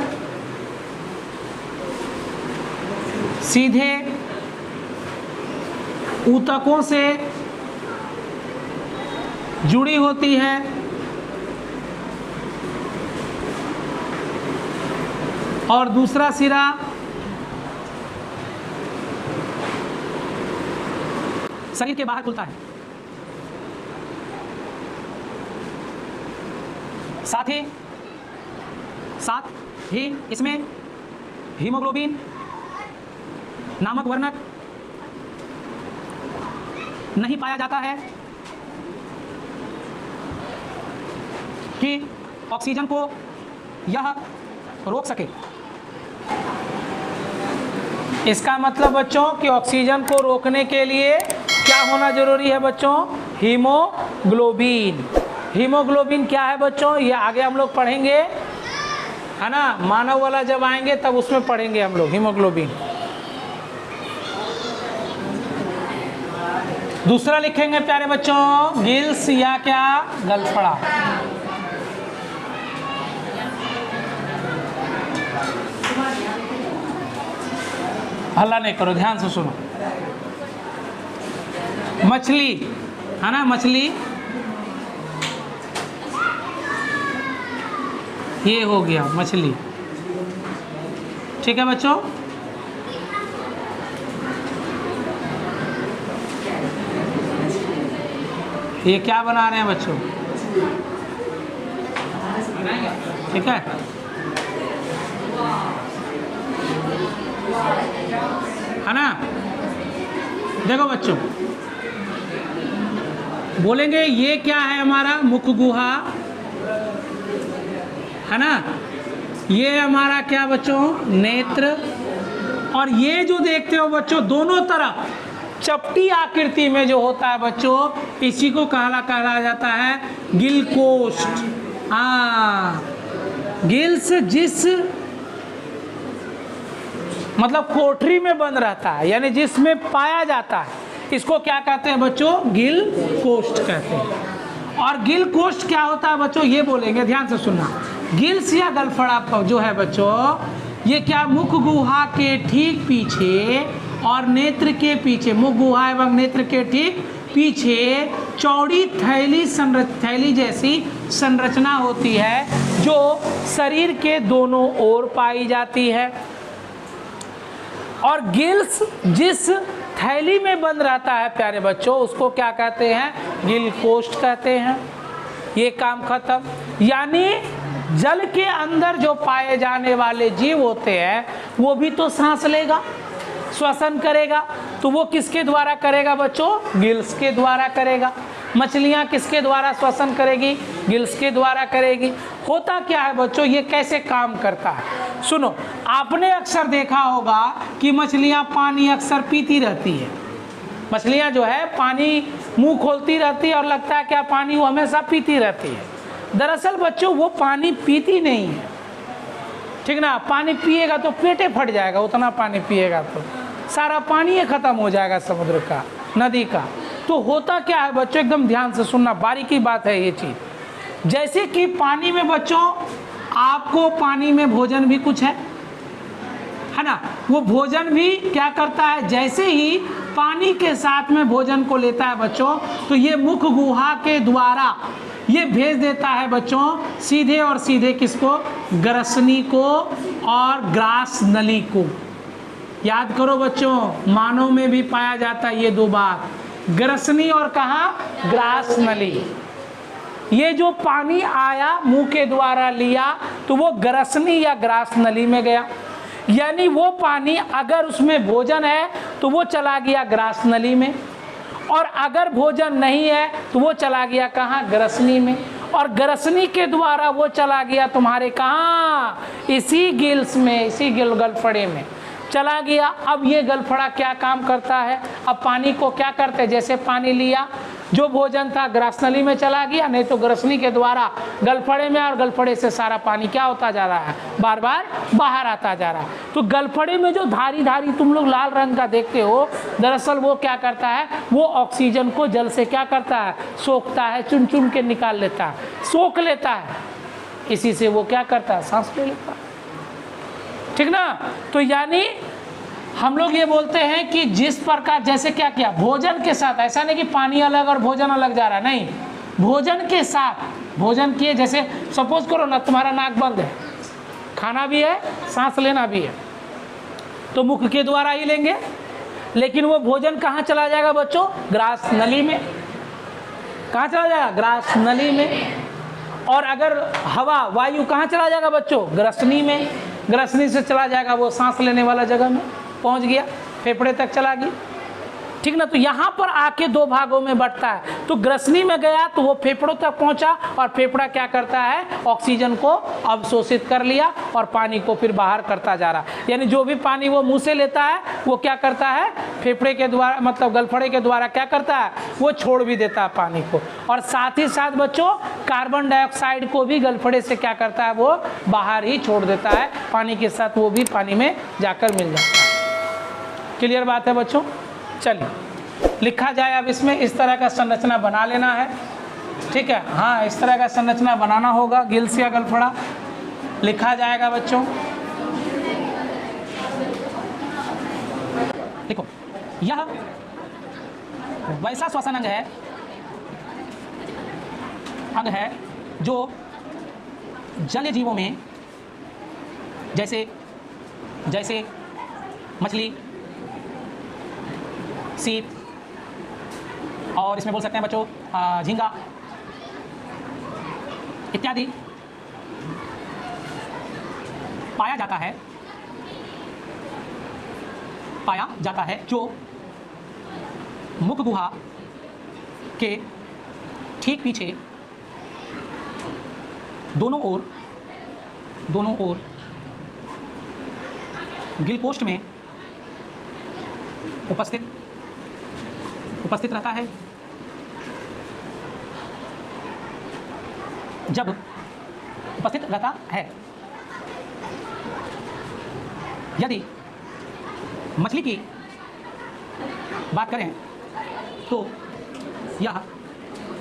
Speaker 1: सीधे ऊतकों से जुड़ी होती है, और दूसरा सिरा शरीर के बाहर खुलता है। साथ ही इसमें हीमोग्लोबिन नामक वर्णक नहीं पाया जाता है कि ऑक्सीजन को यह रोक सके। इसका मतलब बच्चों कि ऑक्सीजन को रोकने के लिए क्या होना जरूरी है बच्चों, हीमोग्लोबिन। हीमोग्लोबिन क्या है बच्चों, ये आगे हम लोग पढ़ेंगे, है ना, मानव वाला जब आएंगे तब उसमें पढ़ेंगे हम लोग हीमोग्लोबिन। दूसरा लिखेंगे प्यारे बच्चों, गिल्स या क्या, गलफड़ा। हल्ला नहीं करो, ध्यान से सुनो। मछली है ना, मछली ये हो गया मछली, ठीक है बच्चों। ये क्या बना रहे हैं बच्चों, ठीक है, है ना। देखो बच्चों, बोलेंगे ये क्या है, हमारा मुख गुहा, है ना, ये हमारा क्या बच्चों, नेत्र, और ये जो देखते हो बच्चों दोनों तरफ चपटी आकृति में जो होता है बच्चों, इसी को कहा जाता है गिल कोष्ठ। हाँ, गिल्स जिस मतलब कोठरी में बंद रहता है, यानी जिसमें पाया जाता है, इसको क्या कहते हैं बच्चों, गिल कोष्ठ कहते हैं। और गिल कोष्ठ क्या होता है बच्चों, ये बोलेंगे, ध्यान से सुनना। गिल्स या गलफड़ा जो है बच्चों, ये क्या मुख गुहा के ठीक पीछे और नेत्र के पीछे, मुख गुहा एवं नेत्र के ठीक पीछे चौड़ी थैली जैसी संरचना होती है, जो शरीर के दोनों ओर पाई जाती है। और गिल्स जिस थैली में बंद रहता है प्यारे बच्चों, उसको क्या कहते हैं, गिल कोष्ठ कहते हैं। ये काम खत्म। यानी जल के अंदर जो पाए जाने वाले जीव होते हैं वो भी तो सांस लेगा, श्वसन करेगा, तो वो किसके द्वारा करेगा बच्चों, गिल्स के द्वारा करेगा। मछलियाँ किसके द्वारा श्वसन करेगी, गिल्स के द्वारा करेगी। होता क्या है बच्चों, ये कैसे काम करता है, सुनो। आपने अक्सर देखा होगा कि मछलियाँ पानी अक्सर पीती रहती है। मछलियाँ जो है पानी मुंह खोलती रहती है और लगता है क्या पानी वो हमेशा पीती रहती है। दरअसल बच्चों वो पानी पीती नहीं है, ठीक ना। पानी पिएगा तो पेटे फट जाएगा, उतना पानी पिएगा तो सारा पानी ही खत्म हो जाएगा समुद्र का, नदी का। तो होता क्या है बच्चों, एकदम ध्यान से सुनना, बारीकी बात है ये चीज़। जैसे कि पानी में बच्चों, आपको पानी में भोजन भी कुछ है ना, वो भोजन भी क्या करता है, जैसे ही पानी के साथ में भोजन को लेता है बच्चों, तो ये मुख गुहा के द्वारा ये भेज देता है बच्चों सीधे और सीधे किसको, ग्रसनी को और ग्रास नली को। याद करो बच्चों, मानव में भी पाया जाता है ये दो बात, ग्रसनी और कहाँ, ग्रास नली। ये जो पानी आया मुंह के द्वारा लिया तो वो ग्रसनी या ग्रास नली में गया, यानी वो पानी अगर उसमें भोजन है तो वो चला गया ग्रास नली में, और अगर भोजन नहीं है तो वो चला गया कहाँ, ग्रसनी में। और ग्रसनी के द्वारा वो चला गया तुम्हारे कहाँ, इसी गिल्स में, इसी गलफड़े में चला गया। अब ये गलफड़ा क्या काम करता है, अब पानी को क्या करते हैं, जैसे पानी लिया, जो भोजन था ग्रासनली में चला गया, नहीं तो ग्रसनी के द्वारा गलफड़े में, और गलफड़े से सारा पानी क्या होता जा रहा है, बार बार बाहर आता जा रहा है। तो गलफड़े में जो धारी धारी तुम लोग लाल रंग का देखते हो, दरअसल वो क्या करता है, वो ऑक्सीजन को जल से क्या करता है, सोखता है, चुन चुन के निकाल लेता है, सोख लेता है, इसी से वो क्या करता है, सांस ले लेता है, ठीक ना। तो यानी हम लोग ये बोलते हैं कि जिस प्रकार, जैसे क्या किया, भोजन के साथ, ऐसा नहीं कि पानी अलग और भोजन अलग जा रहा है, नहीं, भोजन के साथ, भोजन किए, जैसे सपोज करो ना तुम्हारा नाक बंद है, खाना भी है, सांस लेना भी है, तो मुख के द्वारा ही लेंगे, लेकिन वो भोजन कहाँ चला जाएगा बच्चों, ग्रास नली में। कहाँ चला जाएगा, ग्रास नली में। और अगर हवा, वायु कहाँ चला जाएगा बच्चों, ग्रसनी में, ग्रसनी से चला जाएगा वो सांस लेने वाला जगह में पहुंच गया, फेफड़े तक चला गई, ठीक ना। तो यहाँ पर आके दो भागों में बढ़ता है, तो ग्रसनी में गया तो वो फेफड़ों तक पहुंचा, और फेफड़ा क्या करता है, ऑक्सीजन को अवशोषित कर लिया और पानी को फिर बाहर करता जा रहा है। यानी जो भी पानी वो मुंह से लेता है वो क्या करता है, फेफड़े के द्वारा, मतलब गलफड़े के द्वारा क्या करता है, वो छोड़ भी देता है पानी को। और साथ ही साथ बच्चों कार्बन डाइऑक्साइड को भी गलफड़े से क्या करता है, वो बाहर ही छोड़ देता है, पानी के साथ वो भी पानी में जाकर मिल जाता है। क्लियर बात है बच्चों। चलिए लिखा जाए अब इसमें, इस तरह का संरचना बना लेना है, ठीक है। हाँ, इस तरह का संरचना बनाना होगा, गिल्स या गलफड़ा लिखा जाएगा बच्चों। देखो यह वैसा श्वसन अंग है जो जलीय जीवों में, जैसे जैसे मछली, सीप, और इसमें बोल सकते हैं बच्चों झींगा इत्यादि, पाया जाता है, जो मुख गुहा के ठीक पीछे दोनों ओर गिलकोष्ठ में उपस्थित रहता है। जब उपस्थित रहता है, यदि मछली की बात करें तो यह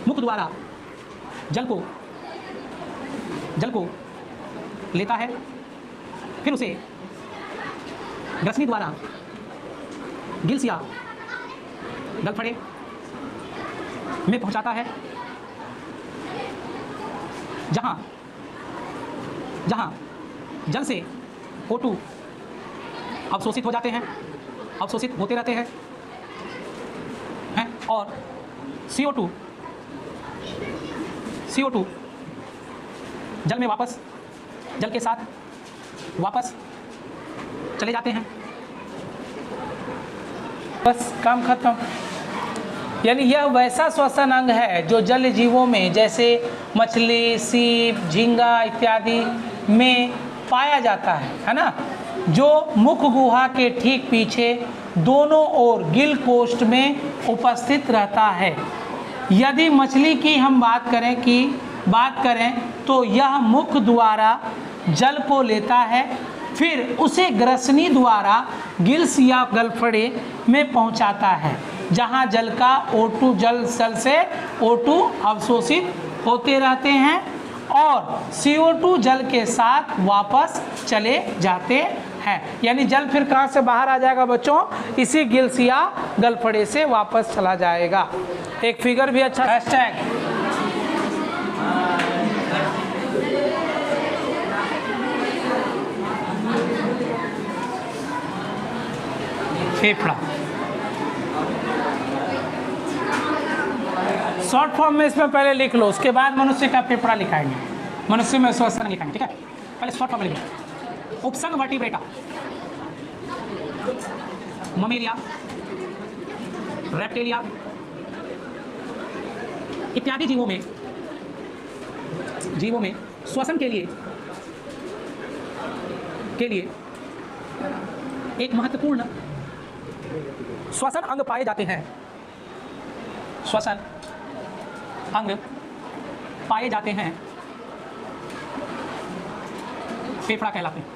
Speaker 1: मुख द्वारा जल को लेता है, फिर उसे ग्रसनी द्वारा गिल्स या गलफड़े में पहुंचाता है, जहां जल से O2 अवशोषित हो जाते हैं, अवशोषित होते रहते हैं, और CO2 जल में जल के साथ वापस चले जाते हैं, बस काम खत्म। यानी यह वैसा श्वसन अंग है जो जल जीवों में, जैसे मछली, सीप, झींगा इत्यादि में पाया जाता है ना, जो मुख गुहा के ठीक पीछे दोनों ओर गिल कोष्ठ में उपस्थित रहता है। यदि मछली की हम बात करें तो यह मुख द्वारा जल को लेता है, फिर उसे ग्रसनी द्वारा गिल्स या गलफड़े में पहुंचाता है, जहां जल का जल से O2 अवशोषित होते रहते हैं और CO2 जल के साथ वापस चले जाते हैं। यानी जल फिर कहाँ से बाहर आ जाएगा बच्चों, इसी गिल्स या गलफड़े से वापस चला जाएगा। एक फिगर भी अच्छा, हैशटैग फेफड़ा, शॉर्ट फॉर्म में इसमें पहले लिख लो, उसके बाद मनुष्य का फेफड़ा लिखाएंगे, मनुष्य में श्वसन लिखाएंगे, ठीक है। पहले शॉर्ट फॉर्म लिख लो। उपसंग वर्टिब्रेटा, ममेलिया, रेप्टिलिया इत्यादि जीवों में
Speaker 2: जीवों में श्वसन के लिए एक महत्वपूर्ण श्वसन अंग पाए जाते हैं। श्वसन अंग पाए जाते हैं, फेफड़ा कहलाते हैं।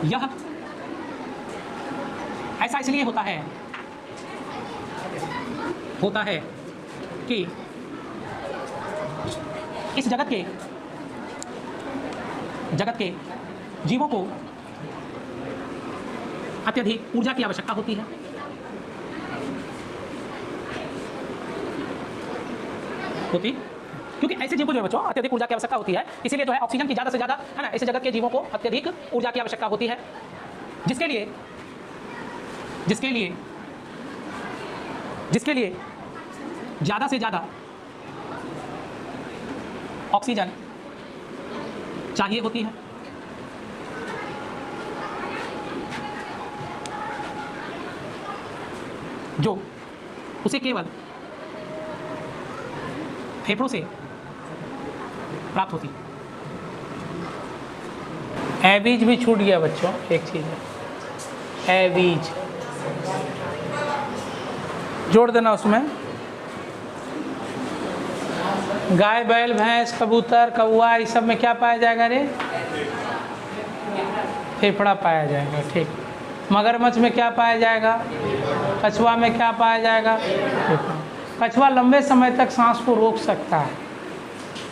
Speaker 2: यह ऐसा इसलिए होता है कि इस जगत के जीवों को अत्यधिक ऊर्जा की आवश्यकता होती है। क्योंकि ऐसे जीवों को जो है बच्चों अत्यधिक ऊर्जा की आवश्यकता होती है, इसीलिए जो है ऑक्सीजन की ज़्यादा से ज़्यादा है ना, इस जगत के जीवों को अत्यधिक ऊर्जा की आवश्यकता होती है, जिसके लिए ज़्यादा से ज़्यादा ऑक्सीजन चाहिए होती है। जो उसे केवल फेफड़ों से प्राप्त होती है।
Speaker 1: एबीज भी छूट गया बच्चों, एक चीज़ है एबीज, जोड़ देना उसमें। गाय, बैल, भैंस, कबूतर, कौवा, इस सब में क्या पाया जाएगा रे? फेफड़ा पाया जाएगा। ठीक। मगरमच्छ में क्या पाया जाएगा? कछुआ में क्या पाया जाएगा? फेफड़ा। कछुआ लंबे समय तक सांस को रोक सकता है,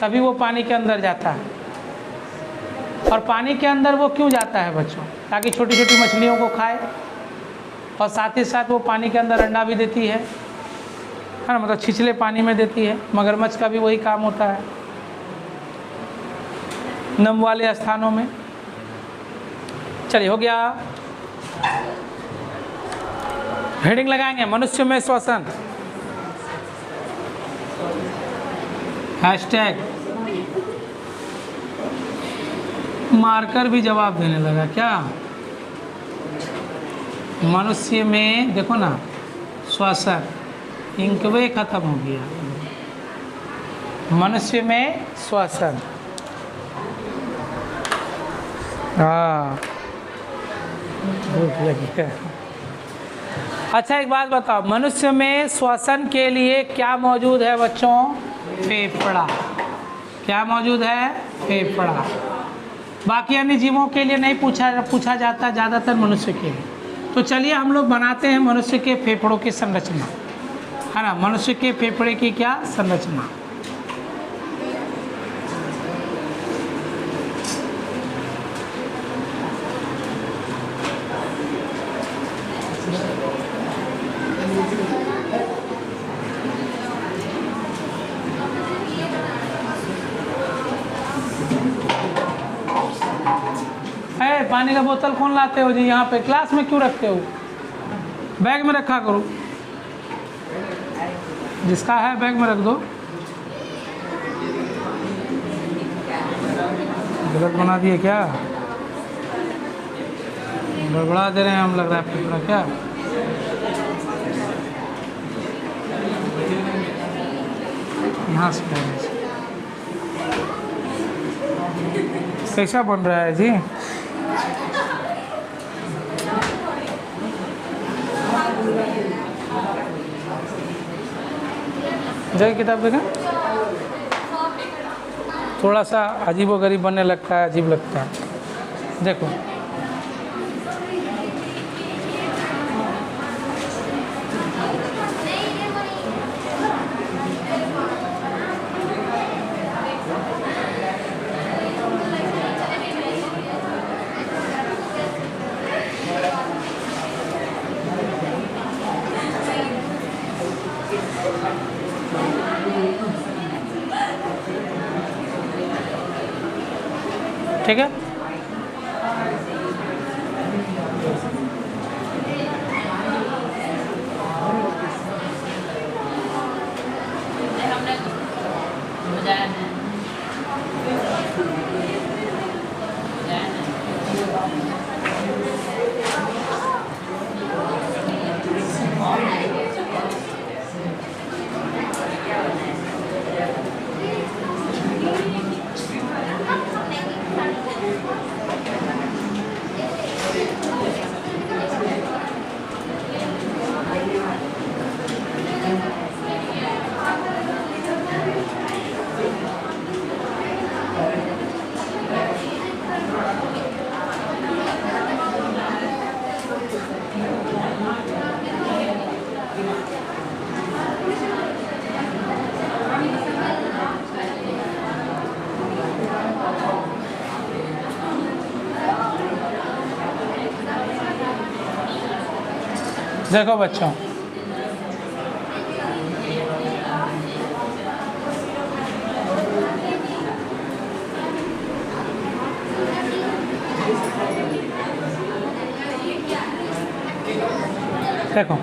Speaker 1: तभी वो पानी के अंदर जाता है। और पानी के अंदर वो क्यों जाता है बच्चों? ताकि छोटी छोटी मछलियों को खाए, और साथ ही साथ वो पानी के अंदर अंडा भी देती है ना, मतलब छिछले पानी में देती है। मगरमच्छ का भी वही काम होता है नम वाले स्थानों में। चलिए, हो गया। हेडिंग लगाएंगे, मनुष्य में श्वसन, हैशटैग। मार्कर भी जवाब देने लगा क्या? मनुष्य में देखो ना, श्वसन, इंकवे खत्म हो गया। मनुष्य में श्वसन, हाँ भूख लगी है। अच्छा, एक बात बताओ, मनुष्य में श्वसन के लिए क्या मौजूद है बच्चों? फेफड़ा। क्या मौजूद है? फेफड़ा। बाकी अन्य जीवों के लिए नहीं पूछा जाता, ज़्यादातर मनुष्य के लिए। तो चलिए हम लोग बनाते हैं मनुष्य के फेफड़ों की संरचना, है ना। मनुष्य के फेफड़े की क्या संरचना? पानी का बोतल कौन लाते हो जी? यहाँ पे क्लास में क्यों रखते हो? बैग में रखा करो, जिसका है बैग में रख दो। गलत बना दिए क्या? गड़बड़ा दे रहे हैं हम, लग रहा है फेफड़ा क्या? यहाँ से कैसा बन रहा है जी? जय किताब देखा, थोड़ा सा अजीबोगरीब बनने लगता है, अजीब लगता है। देखो, ठीक है। देखो बच्चों, देखो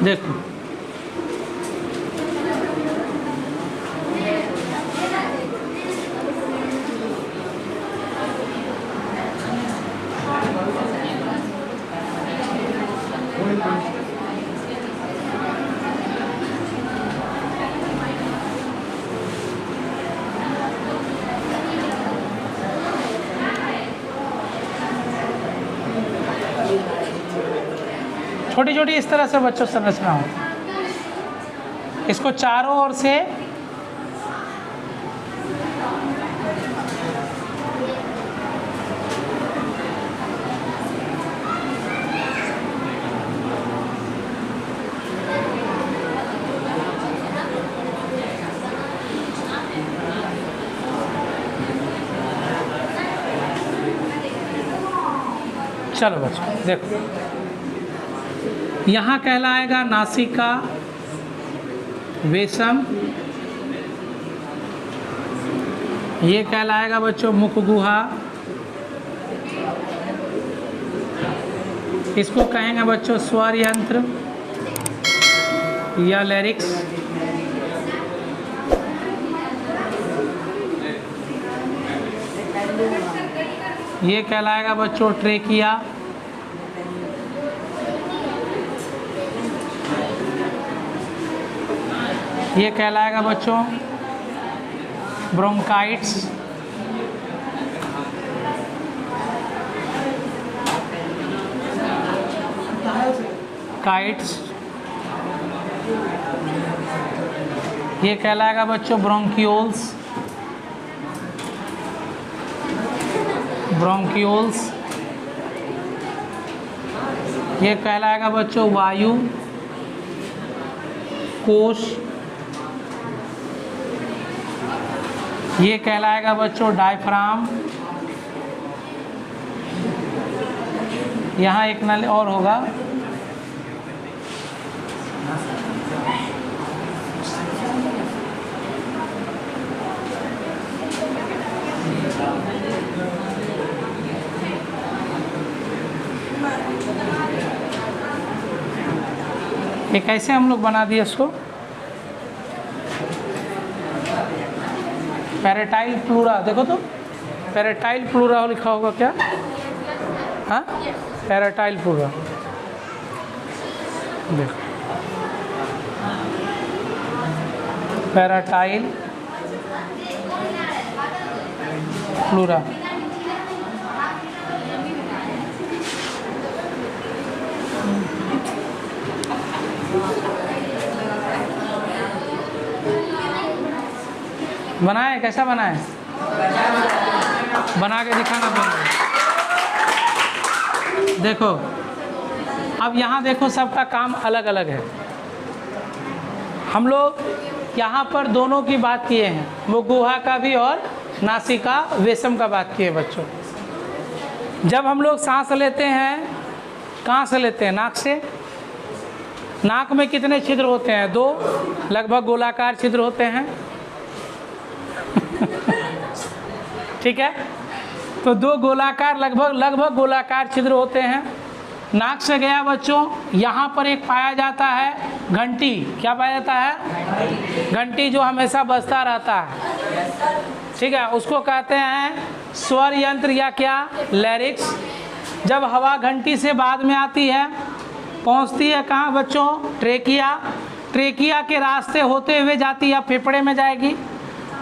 Speaker 1: देखो छोटी छोटी इस तरह से बच्चों संरचना हो, इसको चारों ओर से चलो बच्चों देखो, यहाँ कहलाएगा नासिका वेशम, ये कहलाएगा बच्चों मुख गुहा, इसको कहेंगे बच्चों स्वर यंत्र या लैरिक्स, ये कहलाएगा बच्चों ट्रेकिया, ये कहलाएगा बच्चों ब्रोंकाइट्स, काइट्स, ये कहलाएगा बच्चों ब्रोंकियोल्स, ब्रोंकियोल्स, ये कहलाएगा बच्चों वायु कोश, ये कहलाएगा बच्चों डायफ्राम, यहाँ एक नल और होगा, ये कैसे हम लोग बना दिए इसको, पैरेटाइल प्लूरा, देखो तो पैरेटाइल प्लूरा लिखा होगा क्या, हाँ पैरेटाइल प्लूरा, देखो पैराटाइल प्लूरा, बनाए कैसा बनाए, बना के दिखाना पड़ेगा। देखो अब यहाँ देखो सबका काम अलग अलग है, हम लोग यहाँ पर दोनों की बात किए हैं, मुख गुहा का भी और नासिका वेशम का बात किए बच्चों। जब हम लोग सांस लेते हैं कहाँ से लेते हैं, नाक से। नाक में कितने छिद्र होते हैं, 2 लगभग गोलाकार छिद्र होते हैं ठीक है, तो 2 गोलाकार लगभग गोलाकार छिद्र होते हैं। नाक से गया बच्चों, यहाँ पर एक पाया जाता है घंटी, क्या पाया जाता है, घंटी जो हमेशा बजता रहता है, ठीक है, उसको कहते हैं स्वर यंत्र या क्या, लैरिक्स। जब हवा घंटी से बाद में आती है, पहुँचती है कहाँ बच्चों, ट्रेकिया, ट्रेकिया के रास्ते होते हुए जाती है फेफड़े में जाएगी,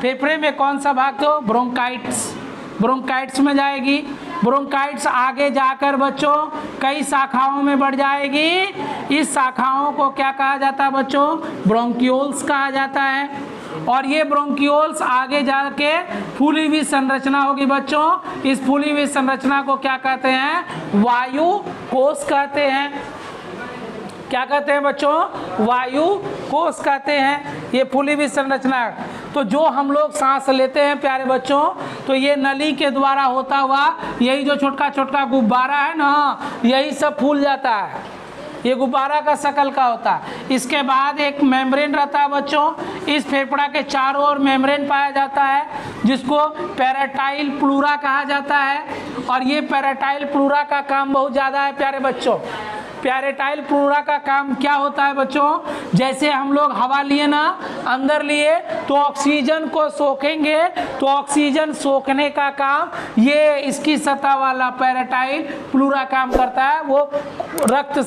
Speaker 1: फेफड़े में कौन सा भाग, तो ब्रोंकाइट्स, ब्रोंकाइट्स में जाएगी, ब्रोंकाइट्स आगे जाकर बच्चों कई शाखाओं में बढ़ जाएगी। इस शाखाओं को क्या कहा जाता है बच्चों? ब्रोंक्यूल्स कहा जाता है। और ये ब्रोंक्यूल्स आगे जाके फूली हुई संरचना होगी बच्चों। इस फूली हुई संरचना को क्या कहते हैं? वायु कोश कहते हैं। क्या कहते हैं बच्चों? वायु कोश कहते हैं। ये फूली हुई संरचना। तो जो हम लोग सांस लेते हैं प्यारे बच्चों, तो ये नली के द्वारा होता हुआ यही जो छोटा छोटा गुब्बारा है ना, यही सब फूल जाता है। ये गुब्बारा का शकल का होता है। इसके बाद एक मेम्ब्रेन रहता है बच्चों। इस फेफड़ा के चारों ओर मेम्ब्रेन पाया जाता है, जिसको पैराटाइल प्लूरा कहा जाता है। और ये पैराटाइल प्लूरा का काम बहुत ज़्यादा है प्यारे बच्चों। पैराटाइल प्लूरा का काम क्या होता है बच्चों? जैसे हम लोग हवा लिए ना, अंदर लिए तो ऑक्सीजन को सोखेंगे, तो ऑक्सीजन सोखने का काम ये इसकी सतह वाला पैराटाइल प्लूरा काम करता है। वो रक्त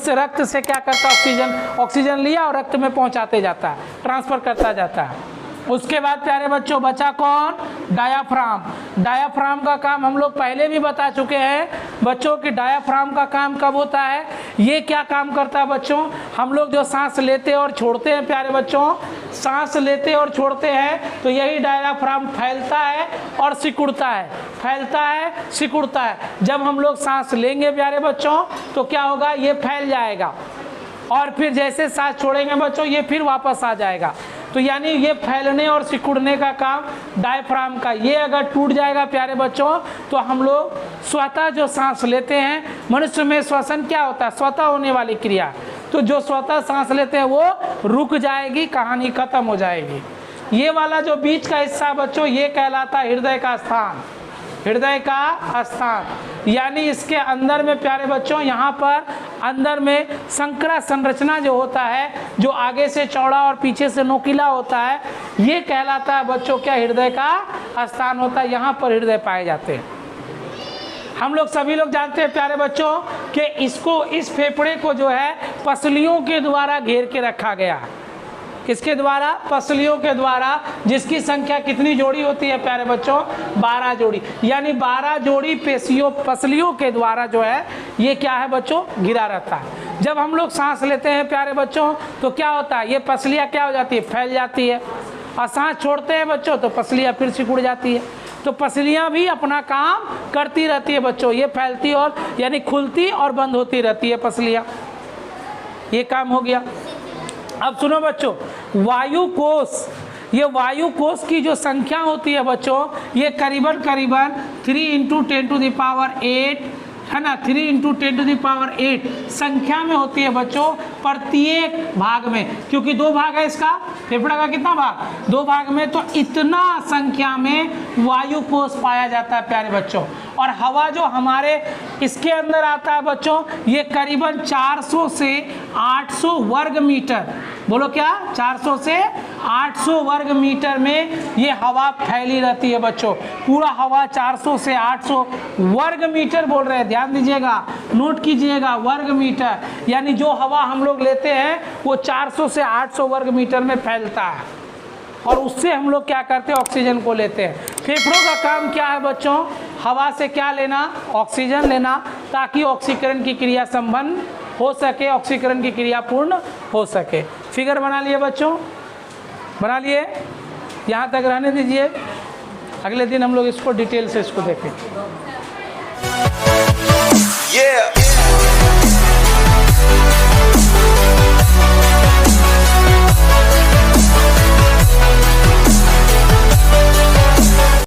Speaker 1: से क्या करता है? ऑक्सीजन लिया और रक्त में पहुंचाते जाता है, ट्रांसफर करता जाता है। उसके बाद प्यारे बच्चों बचा कौन? डायाफ्राम। डायाफ्राम का काम हम लोग पहले भी बता चुके हैं बच्चों कि डायाफ्राम का काम कब होता है। ये क्या काम करता है बच्चों? हम लोग जो सांस लेते और छोड़ते हैं प्यारे बच्चों, सांस लेते और छोड़ते हैं तो यही डायाफ्राम फैलता है और सिकुड़ता है, फैलता है सिकुड़ता है। जब हम लोग सांस लेंगे प्यारे बच्चों तो क्या होगा? ये फैल जाएगा और फिर जैसे सांस छोड़ेंगे बच्चों ये फिर वापस आ जाएगा। तो यानी ये फैलने और सिकुड़ने का काम डायफ्राम का। ये अगर टूट जाएगा प्यारे बच्चों तो हम लोग स्वतः जो सांस लेते हैं, मनुष्य में श्वसन क्या होता है? स्वतः होने वाली क्रिया। तो जो स्वतः सांस लेते हैं वो रुक जाएगी, कहानी खत्म हो जाएगी। ये वाला जो बीच का हिस्सा बच्चों ये कहलाता है हृदय का स्थान। हृदय का स्थान यानी इसके अंदर में प्यारे बच्चों, यहाँ पर अंदर में संकरा संरचना जो होता है, जो आगे से चौड़ा और पीछे से नोकीला होता है, ये कहलाता है बच्चों क्या? हृदय का स्थान होता है। यहाँ पर हृदय पाए जाते हैं। हम लोग सभी लोग जानते हैं प्यारे बच्चों कि इसको, इस फेफड़े को जो है पसलियों के द्वारा घेर के रखा गया। किसके द्वारा? पसलियों के द्वारा, जिसकी संख्या कितनी जोड़ी होती है प्यारे बच्चों? 12 जोड़ी। यानी 12 जोड़ी पसलियों के द्वारा जो है ये क्या है बच्चों? घिरा रहता है। जब हम लोग सांस लेते हैं प्यारे बच्चों तो क्या होता है? ये पसलियाँ क्या हो जाती है? फैल जाती है। और सांस छोड़ते हैं बच्चों तो पसलियाँ फिर सिकुड़ जाती है। तो पसलियाँ भी अपना काम करती रहती है बच्चों। ये फैलती और यानी खुलती और बंद होती रहती है पसलियाँ। ये काम हो गया। अब सुनो बच्चों, वायु कोश, ये वायु कोश की जो संख्या होती है बच्चों, ये करीबन 3 × 10⁸ है ना, 3 × 10⁸ संख्या में होती है बच्चों प्रत्येक भाग में। क्योंकि 2 भाग है इसका, फेफड़ा का कितना भाग? 2 भाग में। तो इतना संख्या में वायु कोश पाया जाता है प्यारे बच्चों। और हवा जो हमारे इसके अंदर आता है बच्चों, ये करीबन 400 से 800 वर्ग मीटर, बोलो क्या? 400 से 800 वर्ग मीटर में ये हवा फैली रहती है बच्चों। पूरा हवा 400 से 800 वर्ग मीटर बोल रहे हैं, ध्यान दीजिएगा, नोट कीजिएगा, वर्ग मीटर। यानी जो हवा हम लोग लेते हैं वो 400 से 800 वर्ग मीटर में फैलता है। और उससे हम लोग क्या करते हैं? ऑक्सीजन को लेते हैं। फेफड़ों का काम क्या है बच्चों? हवा से क्या लेना? ऑक्सीजन लेना, ताकि ऑक्सीकरण की क्रिया संपन्न हो सके, ऑक्सीकरण की क्रिया पूर्ण हो सके। फिगर बना लिए बच्चों? बना लिए? यहाँ तक रहने दीजिए, अगले दिन हम लोग इसको डिटेल से इसको देखें।